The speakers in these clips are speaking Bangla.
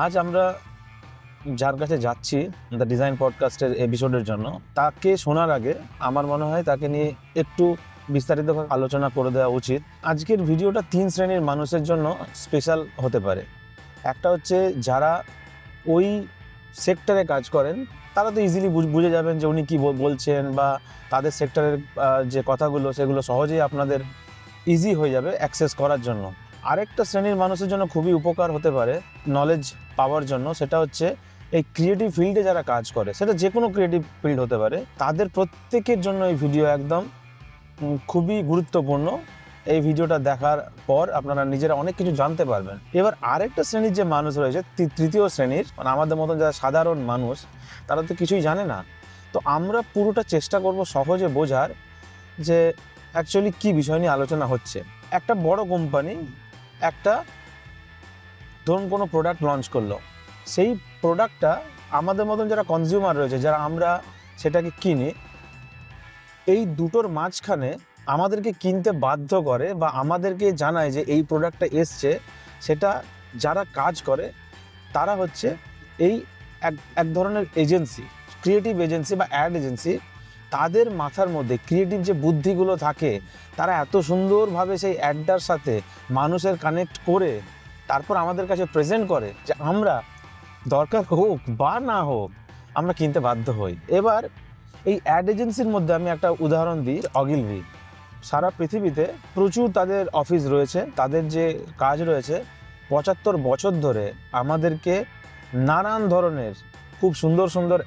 আজ আমরা যার কাছে যাচ্ছি দ্য ডিজাইন পডকাস্টের এপিসোডের জন্য, তাকে শোনার আগে আমার মনে হয় তাকে নিয়ে একটু বিস্তারিতভাবে আলোচনা করে দেওয়া উচিত। আজকের ভিডিওটা 3 শ্রেণীর মানুষের জন্য স্পেশাল হতে পারে। একটা হচ্ছে যারা ওই সেক্টরে কাজ করেন, তারা তো ইজিলি বুঝে যাবেন যে উনি কী বলছেন, বা তাদের সেক্টরের যে কথাগুলো সেগুলো সহজেই আপনাদের ইজি হয়ে যাবে অ্যাক্সেস করার জন্য। আরেকটা শ্রেণীর মানুষের জন্য খুবই উপকার হতে পারে নলেজ পাওয়ার জন্য, সেটা হচ্ছে এই ক্রিয়েটিভ ফিল্ডে যারা কাজ করে, সেটা যে কোনো ক্রিয়েটিভ ফিল্ড হতে পারে, তাদের প্রত্যেকের জন্য এই ভিডিও একদম খুবই গুরুত্বপূর্ণ। এই ভিডিওটা দেখার পর আপনারা নিজেরা অনেক কিছু জানতে পারবেন। এবার আরেকটা শ্রেণীর যে মানুষ রয়েছে, তৃতীয় শ্রেণীর, মানে আমাদের মতন যারা সাধারণ মানুষ, তারা তো কিছুই জানে না। তো আমরা পুরোটা চেষ্টা করব সহজে বোঝার যে অ্যাকচুয়ালি কী বিষয় নিয়ে আলোচনা হচ্ছে। একটা বড় কোম্পানি একটা ধরুন কোনো প্রোডাক্ট লঞ্চ করলো, সেই প্রোডাক্টটা আমাদের মতন যারা কনজিউমার রয়েছে, যারা আমরা সেটাকে কিনি, এই দুটোর মাঝখানে আমাদেরকে কিনতে বাধ্য করে বা আমাদেরকে জানায় যে এই প্রোডাক্টটা এসছে, সেটা যারা কাজ করে তারা হচ্ছে এই এক ধরনের এজেন্সি, ক্রিয়েটিভ এজেন্সি বা অ্যাড এজেন্সি। তাদের মাথার মধ্যে ক্রিয়েটিভ যে বুদ্ধিগুলো থাকে, তারা এত সুন্দরভাবে সেই অ্যাডটার সাথে মানুষের কানেক্ট করে তারপর আমাদের কাছে প্রেজেন্ট করে যে আমরা দরকার হোক বা না হোক আমরা কিনতে বাধ্য হই। এবার এই অ্যাড এজেন্সির মধ্যে আমি একটা উদাহরণ দিই, অগিলভি। সারা পৃথিবীতে প্রচুর তাদের অফিস রয়েছে, তাদের যে কাজ রয়েছে, 75 বছর ধরে আমাদেরকে নানান ধরনের খুব সুন্দর সুন্দর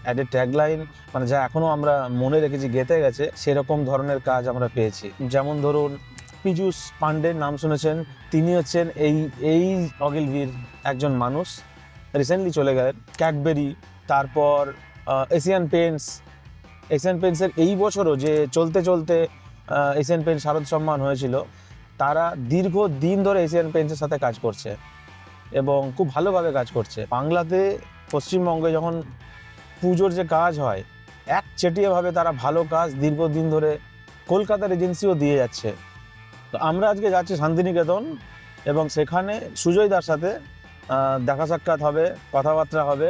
অ্যাডের ট্যাগলাইন, মানে যা এখনও আমরা মনে রেখেছি, গেঁথে গেছে, সেরকম ধরনের কাজ আমরা পেয়েছি। যেমন ধরুন পীযূষ পান্ডের নাম শুনেছেন, তিনি হচ্ছেন এই অগিলভির একজন মানুষ, রিসেন্টলি চলে গেলেন। ক্যাডবেরি, তারপর এশিয়ান পেন্টসের এই বছরও যে চলতে এশিয়ান পেন্টস শারদ সম্মান হয়েছিল, তারা দীর্ঘদিন ধরে এশিয়ান পেন্টসের সাথে কাজ করছে এবং খুব ভালোভাবে কাজ করছে। বাংলাতে, পশ্চিমবঙ্গে যখন পুজোর যে কাজ হয়, একচেটিয়াভাবে তারা ভালো কাজ দীর্ঘদিন ধরে কলকাতার এজেন্সিও দিয়ে যাচ্ছে। তো আমরা আজকে যাচ্ছি শান্তিনিকেতন এবং সেখানে সুজয় দার সাথে দেখা সাক্ষাৎ হবে, কথাবার্তা হবে,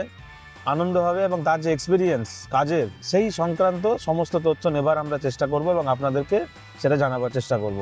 আনন্দ হবে এবং তার যে এক্সপিরিয়েন্স কাজের, সেই সংক্রান্ত সমস্ত তথ্য নেবার আমরা চেষ্টা করব এবং আপনাদেরকে সেটা জানাবার চেষ্টা করব।